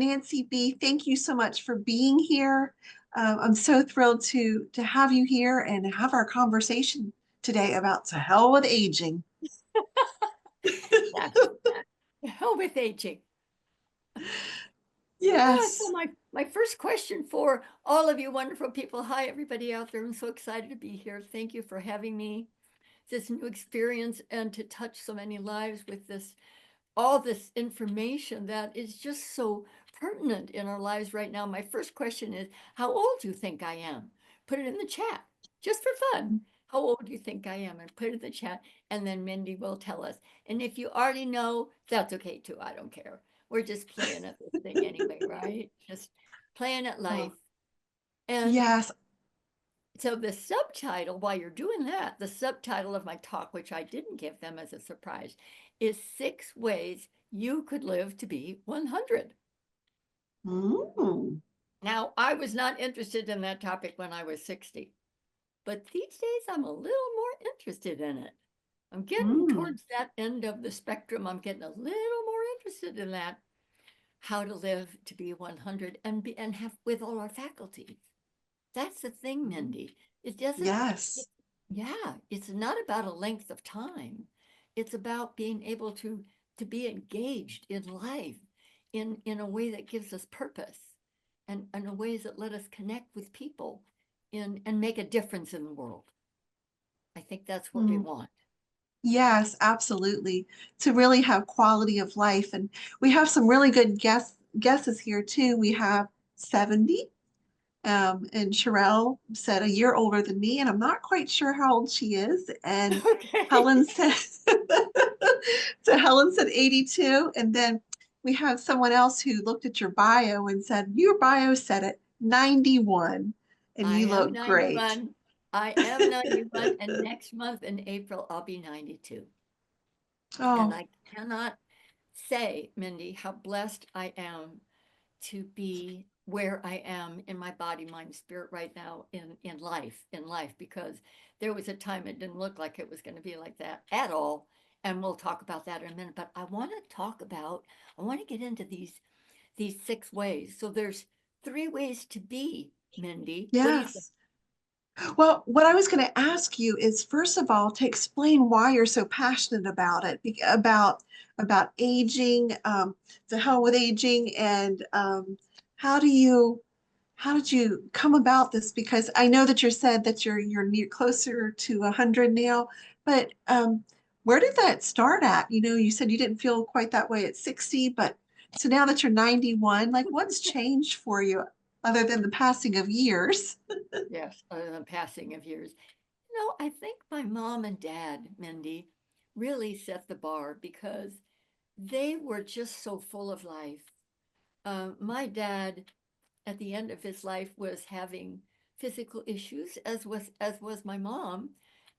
Nancy B., thank you so much for being here. I'm so thrilled to have you here and have our conversation today about to hell with aging. Yeah, the hell with aging. So Yes. my first question for all of you wonderful people. Hi, everybody out there. I'm so excited to be here. Thank you for having me. This new experience and to touch so many lives with this, all this information that is just so pertinent in our lives right now. My first question is, how old do you think I am? Put it in the chat, just for fun. How old do you think I am? And put it in the chat, and then Mindy will tell us. And if you already know, that's okay too. I don't care. We're just playing at this thing anyway, right? Just playing at Oh, life. And yes. so the subtitle, while you're doing that, the subtitle of my talk, which I didn't give them as a surprise, is 6 Ways You Could Live to Be 100. Mm, Now, I was not interested in that topic when I was 60, but these days I'm a little more interested in it. I'm getting mm, towards that end of the spectrum. I'm getting a little more interested in that, how to live to be 100 and be and have with all our faculties. That's the thing, mm. Mindy. It doesn't, it, Yes. yeah, it's not about a length of time. It's about being able to be engaged in life in a way that gives us purpose and in ways that let us connect with people in and make a difference in the world. I think that's what we Mm. want. Yes, absolutely. To really have quality of life. And we have some really good guesses here too. We have 70. And Sherelle said a year older than me, and I'm not quite sure how old she is. And Okay. Helen said, so Helen said 82. And then we have someone else who looked at your bio and said, your bio said it 91, and I you am look great. 91. I am 91, and next month in April, I'll be 92. And Oh, I cannot say, Mindy, how blessed I am to be where I am in my body, mind, spirit right now in life, because there was a time it didn't look like it was going to be like that at all. And we'll talk about that in a minute. But I want to get into these 6 ways. So there's 3 ways to be, Mindy. What do you think? yes. Well, what I was going to ask you is, first of all, to explain why you're so passionate about it, about aging, the hell with aging, and how do you how did you come about this? Because I know that you said that you're near closer to 100 now, but where did that start at? You know, you said you didn't feel quite that way at 60, but so now that you're 91, like what's changed for you other than the passing of years? Yes, other than passing of years. I think my mom and dad, Mindy, really set the bar because they were just so full of life. My dad, at the end of his life, was having physical issues, as was my mom,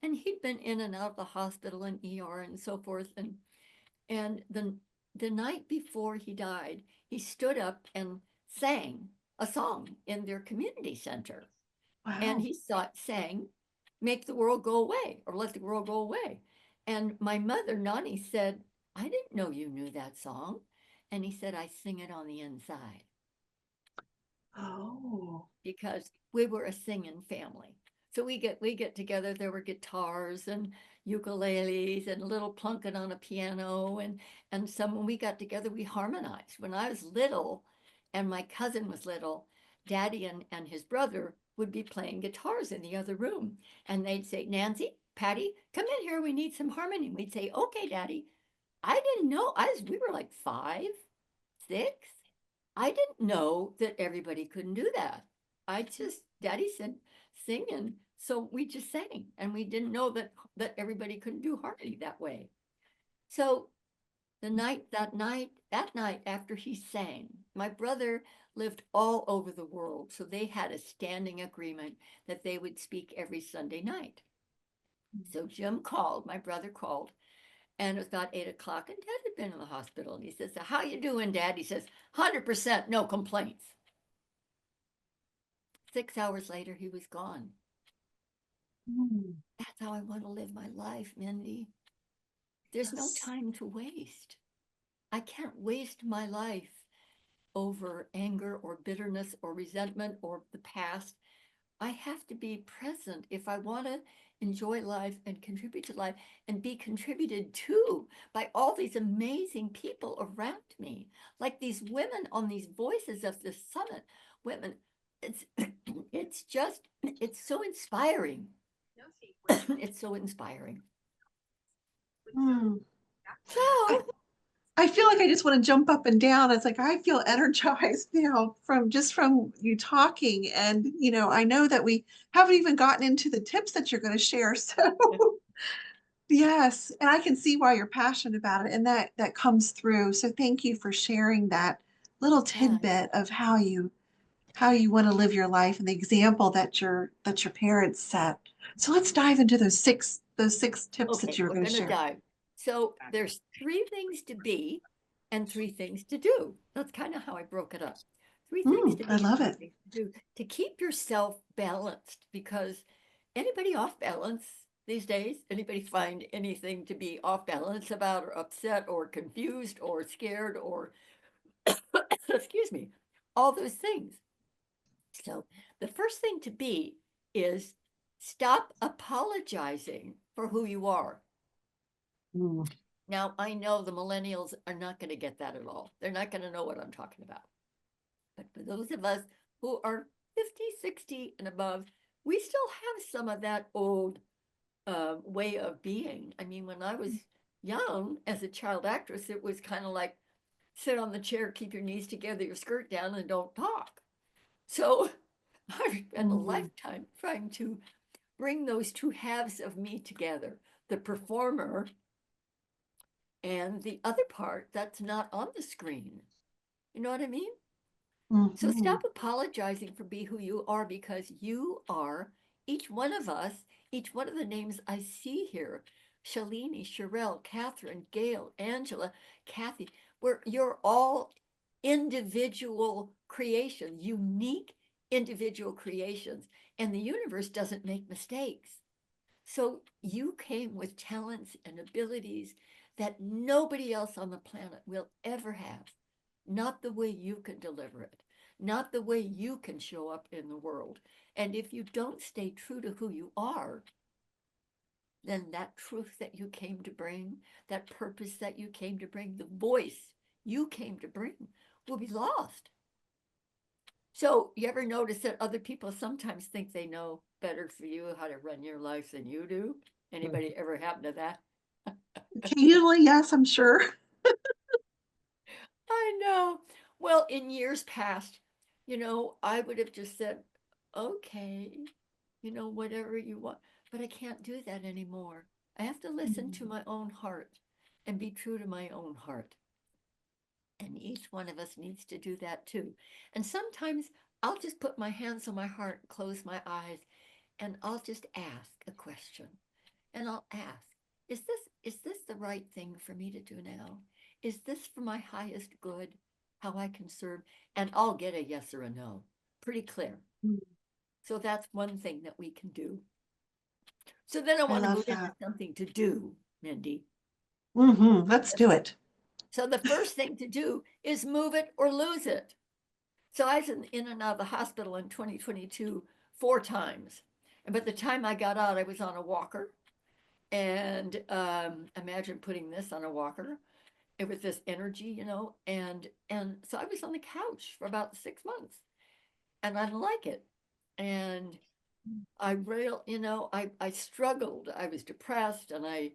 and he'd been in and out of the hospital and ER and so forth. And the night before he died, he stood up and sang a song in their community center, and Wow. he sang "Make the World Go Away" or "Let the World Go Away." And my mother, Nani, said, "I didn't know you knew that song." And he said, "I sing it on the inside," Oh. because we were a singing family. So we get together. There were guitars and ukuleles and a little plunking on a piano, and some when we got together, we harmonized. When I was little, and my cousin was little, Daddy and his brother would be playing guitars in the other room, and they'd say, "Nancy, Patty, come in here. We need some harmony." We'd say, "Okay, Daddy." I didn't know. We were like 5, 6. I didn't know that everybody couldn't do that. Daddy said, sing. And so we just sang, and we didn't know that everybody couldn't do harmony that way. So that night after he sang, my brother lived all over the world. So they had a standing agreement that they would speak every Sunday night. So Jim called, my brother called, and it was about 8 o'clock, and Dad had been in the hospital. And he says, "So how you doing, Dad?" He says, "100%, no complaints." 6 hours later, he was gone. Mm, That's how I want to live my life, Mindy. There's no yes. time to waste. I can't waste my life over anger or bitterness or resentment or the past. I have to be present if I want to enjoy life and contribute to life and be contributed to by all these amazing people around me, like these women on these Voices of the Summit women. It's it's just it's so inspiring. It's so inspiring. Hmm. I, So I feel like I just want to jump up and down. It's like I feel energized now from you talking. And, I know that we haven't even gotten into the tips that you're going to share. So yes, and I can see why you're passionate about it, and that comes through. So thank you for sharing that little yeah, tidbit of how you want to live your life and the example that your parents set. So let's dive into those six tips that okay, you're we're going to gonna share. dive. So there's 3 things to be and 3 things to do. That's kind of how I broke it up. 3 things to I be and love three it. things to do to keep yourself balanced, because anybody off balance these days, anybody find anything to be off balance about or upset or confused or scared or excuse me, all those things. So the first thing to be is stop apologizing for who you are. Mm, Now, I know the millennials are not going to get that at all. They're not going to know what I'm talking about. But for those of us who are 50, 60, and above, we still have some of that old way of being. I mean, when I was young as a child actress, it was kind of like sit on the chair, keep your knees together, your skirt down, and don't talk. So I spent a mm, lifetime trying to bring those two halves of me together, the performer and the other part that's not on the screen. You know what I mean? So mhm, stop apologizing for be who you are, because you are each one of us, each one of the names I see here, Shalini, Sherelle, Catherine, Gail, Angela, Kathy, you're all individual creations, unique individual creations, and the universe doesn't make mistakes. So you came with talents and abilities that nobody else on the planet will ever have. Not the way you can deliver it, not the way you can show up in the world. And if you don't stay true to who you are, then that truth that you came to bring, that purpose that you came to bring, the voice you came to bring will be lost. So you ever notice that other people sometimes think they know better for you how to run your life than you do? Anybody ever happen to that? occasionally, yes, I'm sure. I know. Well, in years past, I would have just said, okay, whatever you want. But I can't do that anymore. I have to listen to Mm, my own heart and be true to my own heart. And each one of us needs to do that too. And sometimes I'll just put my hands on my heart, close my eyes, and I'll just ask a question. And I'll ask, is this the right thing for me to do now? Is this for my highest good? How I can serve? And I'll get a yes or a no. Pretty clear. mm, So that's one thing that we can do. So then I I want to love move into that. something to do, Mindy. Let's do it. So the first thing to do is move it or lose it. So I was in and out of the hospital in 2022 4 times. And by the time I got out, I was on a walker. And imagine putting this on a walker. It was this energy, and so I was on the couch for about 6 months, and I didn't like it. And I struggled. I was depressed, and I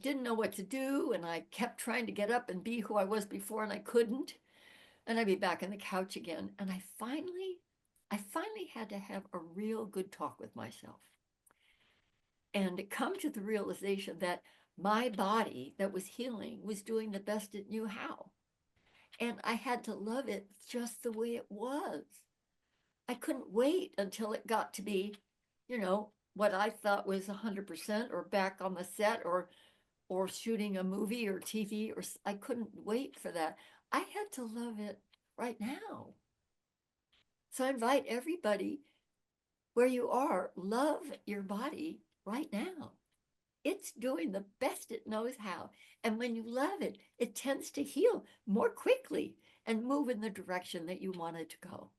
didn't know what to do, and I kept trying to get up and be who I was before, and I couldn't. And I'd be back on the couch again. And I finally had to have a real good talk with myself and come to the realization that my body that was healing was doing the best it knew how. And I had to love it just the way it was. I couldn't wait until it got to be, what I thought was 100% or back on the set or shooting a movie or TV, or I couldn't wait for that. I had to love it right now. So I invite everybody where you are, love your body right now. It's doing the best it knows how. And when you love it, it tends to heal more quickly and move in the direction that you wanted to go.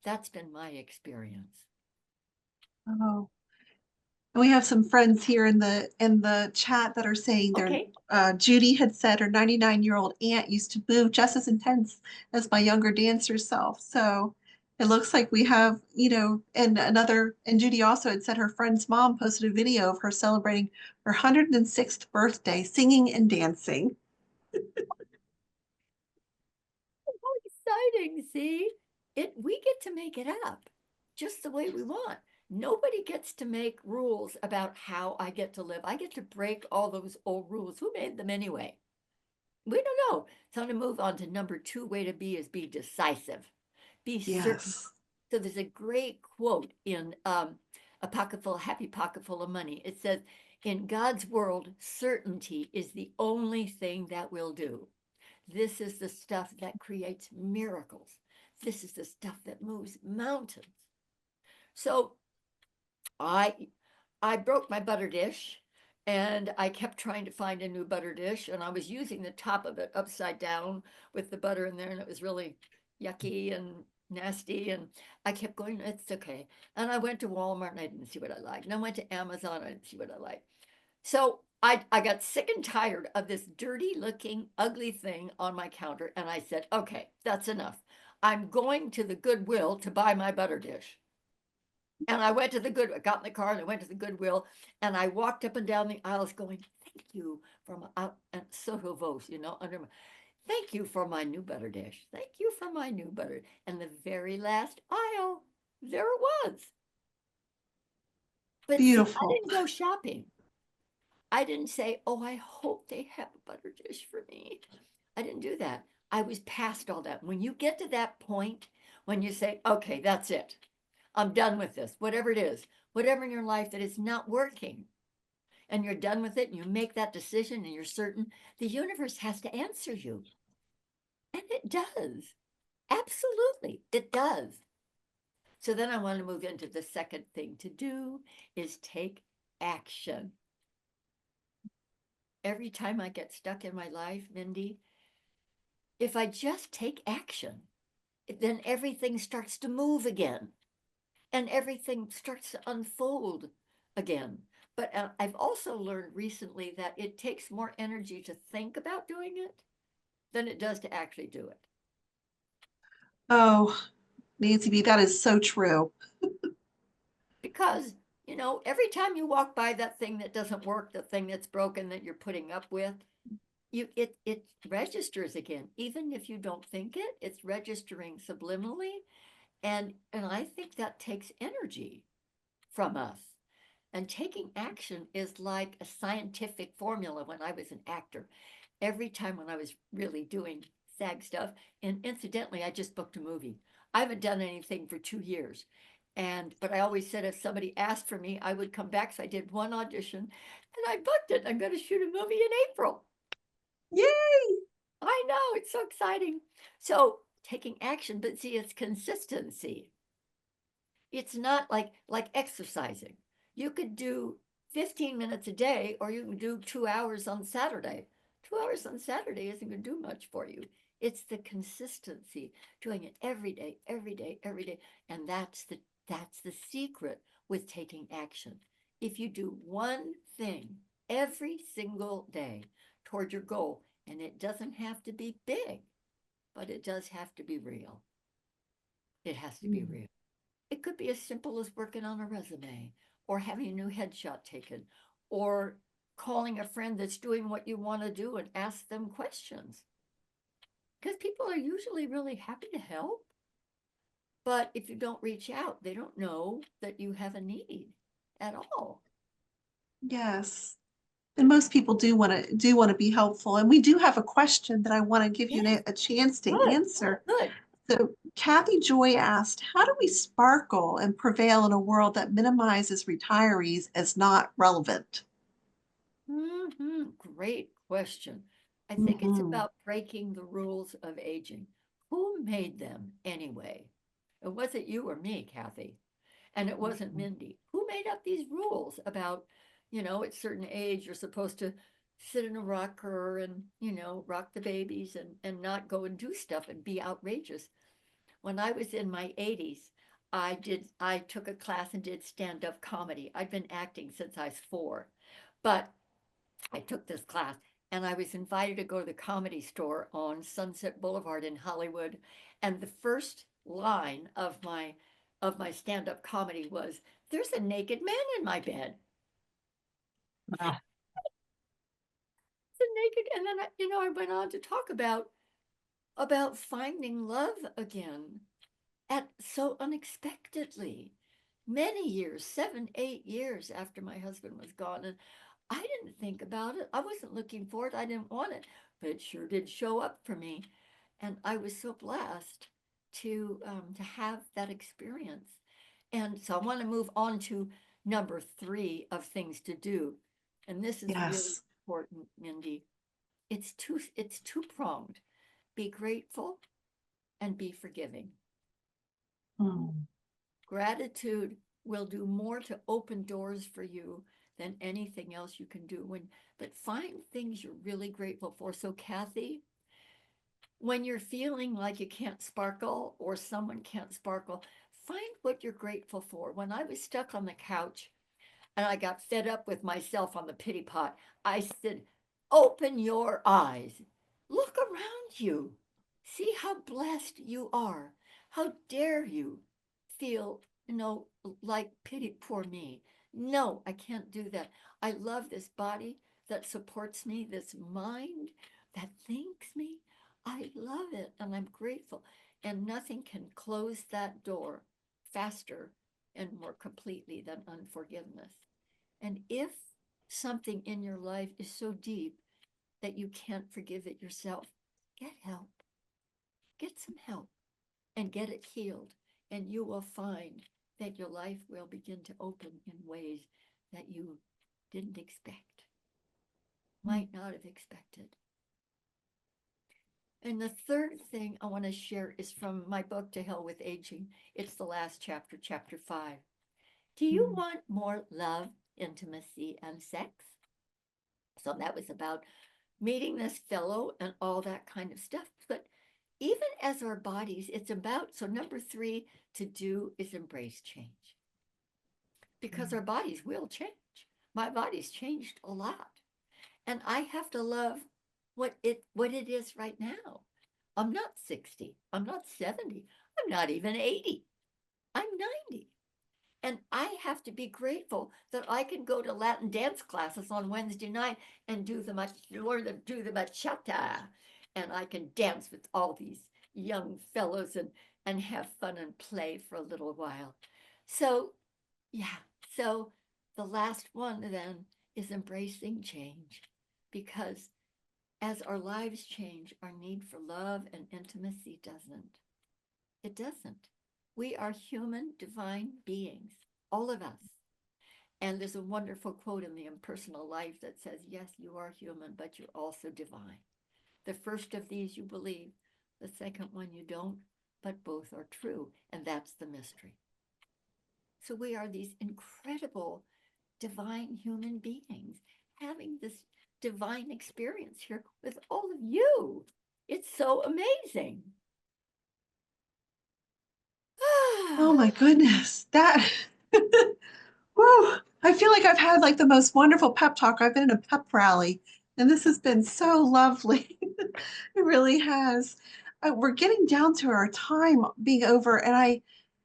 That's been my experience. Oh, we have some friends here in the chat that are saying their Okay. Judy had said her 99-year-old aunt used to move just as intense as my younger dancer self. So it looks like we have, and Judy also had said her friend's mom posted a video of her celebrating her 106th birthday, singing and dancing. Exciting, see? We get to make it up just the way we want. Nobody gets to make rules about how I get to live. I get to break all those old rules. Who made them anyway? We don't know. So I'm going to move on to number two way to be is be decisive, be certain. Yes. So there's a great quote in A Pocketful, Happy Pocketful of Money. It says, in God's world, certainty is the only thing that will do. This is the stuff that creates miracles. This is the stuff that moves mountains. So I I broke my butter dish and I kept trying to find a new butter dish and I was using the top of it upside down with the butter in there and it was really yucky and nasty and I kept going, it's okay. And I went to Walmart and I didn't see what I liked. And I went to Amazon, I didn't see what I liked. So I got sick and tired of this dirty looking, ugly thing on my counter. And I said, okay, that's enough. I'm going to the Goodwill to buy my butter dish. And I went to the Goodwill, got in the car and I went to the Goodwill and I walked up and down the aisles going, thank you for my, and Soto Vos, under my, thank you for my new butter dish. Thank you for my new butter. And the very last aisle, there it was. But see, I Beautiful. didn't go shopping. I didn't say, oh, I hope they have a butter dish for me. I didn't do that. I was past all that. When you get to that point, when you say, okay, that's it. I'm done with this, whatever it is, whatever in your life that is not working, and you're done with it, and you make that decision and you're certain, the universe has to answer you. And it does. Absolutely, it does. So then I want to move into the second thing to do is take action. Every time I get stuck in my life, Mindy, if I just take action, then everything starts to move again and everything starts to unfold again. But I've also learned recently that it takes more energy to think about doing it than it does to actually do it. Oh, Nancy B, that is so true. Because, every time you walk by that thing that doesn't work, the thing that's broken that you're putting up with, it registers again. Even if you don't think it, it's registering subliminally. And I think that takes energy from us. And taking action is like a scientific formula when I was an actor. Every time when I was really doing SAG stuff, and incidentally, I just booked a movie. I haven't done anything for 2 years. But I always said if somebody asked for me, I would come back. So I did one audition and I booked it. I'm going to shoot a movie in April. Yay! I know, it's so exciting. So taking action, but see, it's consistency. It's not like exercising. You could do 15 minutes a day, or you can do 2 hours on Saturday. 2 hours on Saturday isn't going to do much for you. It's the consistency, doing it every day, every day, every day. And that's the secret with taking action. If you do one thing every single day toward your goal, and it doesn't have to be big, but it does have to be real. It has to be Mm. real. It could be as simple as working on a resume or having a new headshot taken or calling a friend that's doing what you want to do and ask them questions. Because people are usually really happy to help. But if you don't reach out, they don't know that you have a need at all. Yes. And most people do want to be helpful. And we do have a question that I want to give you Yes, a chance to good, answer. good. So Kathy Joy asked, how do we sparkle and prevail in a world that minimizes retirees as not relevant? Great question. I think it's Mhm. about breaking the rules of aging. Who made them anyway? It wasn't you or me, Kathy. And it wasn't Mindy. Who made up these rules about, at certain age, you're supposed to sit in a rocker and, rock the babies and not go and do stuff and be outrageous. When I was in my 80s, I took a class and did stand-up comedy. I'd been acting since I was 4, but I took this class and I was invited to go to the Comedy Store on Sunset Boulevard in Hollywood. And the first line of my stand-up comedy was, "There's a naked man in my bed." Wow. The naked, and then I went on to talk about finding love again at so unexpectedly, many years, 7, 8 years after my husband was gone. And I didn't think about it. I wasn't looking for it. I didn't want it, but it sure did show up for me. And I was so blessed to have that experience. And so I want to move on to number 3 of things to do. And this is really Yes. important, Mindy. It's two pronged. Be grateful and be forgiving. Mm. Gratitude will do more to open doors for you than anything else you can do. But find things you're really grateful for. So Kathy, when you're feeling like you can't sparkle or someone can't sparkle, find what you're grateful for. When I was stuck on the couch and I got fed up with myself on the pity pot, I said, open your eyes, look around you, see how blessed you are. How dare you feel, like pity, poor me. No, I can't do that. I love this body that supports me, this mind that thinks me. I love it and I'm grateful. And nothing can close that door faster and more completely than unforgiveness. And if something in your life is so deep that you can't forgive it yourself, get help. Get some help and get it healed. And you will find that your life will begin to open in ways that you didn't expect, might not have expected. And the third thing I want to share is from my book, To Hell with Aging. It's the last chapter, chapter 5. Do you Mm. want more love, intimacy, and sex? So that was about meeting this fellow and all that kind of stuff. But even as our bodies, it's about, so number 3 to do is embrace change, because our bodies will change. My body's changed a lot. And I have to love what it is right now. I'm not 60. I'm not 70. I'm not even 80. I'm 90. And I have to be grateful that I can go to Latin dance classes on Wednesday night and learn to do the bachata. And I can dance with all these young fellows and have fun and play for a little while. So, yeah. So the last one then is embracing change, because as our lives change, our need for love and intimacy doesn't. It doesn't. We are human, divine beings, all of us. And there's a wonderful quote in the Impersonal Life that says, yes, you are human, but you're also divine. The first of these you believe, the second one you don't, but both are true. And that's the mystery. So we are these incredible divine human beings having this divine experience here with all of you. It's so amazing. Oh my goodness. That, whew, I feel like I've had like the most wonderful pep talk. I've been in a pep rally, and this has been so lovely. It really has. We're getting down to our time being over, and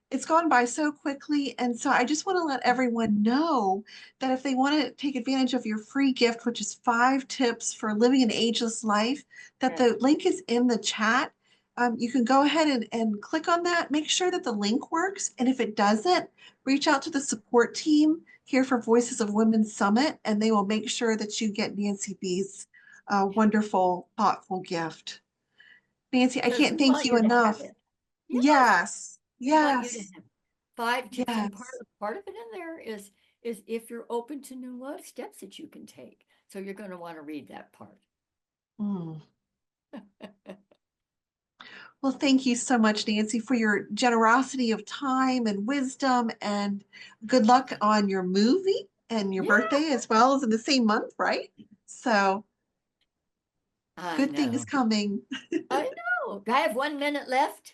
it's gone by so quickly. And so I just want to let everyone know that if they want to take advantage of your free gift, which is 5 tips for living an ageless life, that Yes. the link is in the chat. You can go ahead and click on that, make sure that the link works. And if it doesn't, reach out to the support team here for Voices of Women Summit, and they will make sure that you get Nancy B's wonderful, thoughtful gift. Nancy, I Because can't we thank want you you to have enough. it. Yes, Yes, we want you to yes, have 5 tips. And part yes. of part of it in there is if you're open to new love, steps that you can take. So you're going to want to read that part. Mm. Well, thank you so much, Nancy, for your generosity of time and wisdom, and good luck on your movie and your Yeah. birthday as well as in the same month, right? So I good things know. coming. I know. Do I have 1 minute left?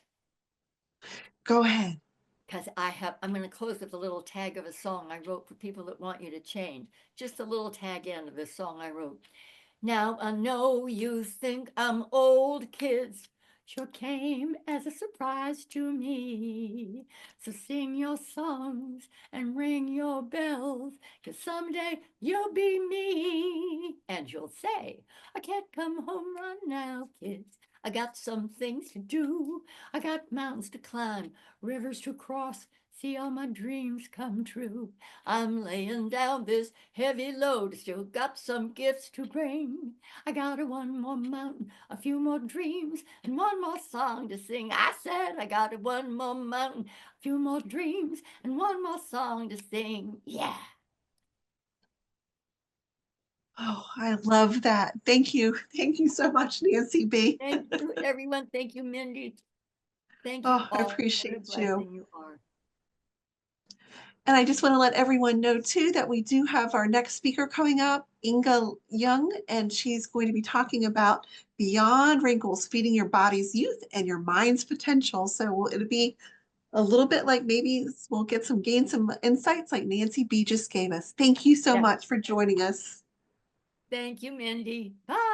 Go ahead. Because I'm going to close with a little tag of a song I wrote for people that want you to change. Just a little tag end of this song I wrote. Now I know you think I'm old, kids. Sure came as a surprise to me. So sing your songs and ring your bells, 'cause someday you'll be me. And you'll say, I can't come home right now, kids. I got some things to do. I got mountains to climb, rivers to cross, see all my dreams come true. I'm laying down this heavy load, still got some gifts to bring. I got one more mountain, a few more dreams, and one more song to sing. I said I got one more mountain, a few more dreams, and one more song to sing. Yeah. Oh, I love that. Thank you. Thank you so much, Nancy B. Thank you, everyone. Thank you, Mindy. Thank you Oh, I all. What a appreciate you. blessing you are. And I just want to let everyone know too that we do have our next speaker coming up, Inga Young, and she's going to be talking about Beyond Wrinkles, feeding your body's youth and your mind's potential. So it'll be a little bit like maybe we'll get gain some insights like Nancy B just gave us. Thank you so Yes. much for joining us. Thank you, Mindy. Bye.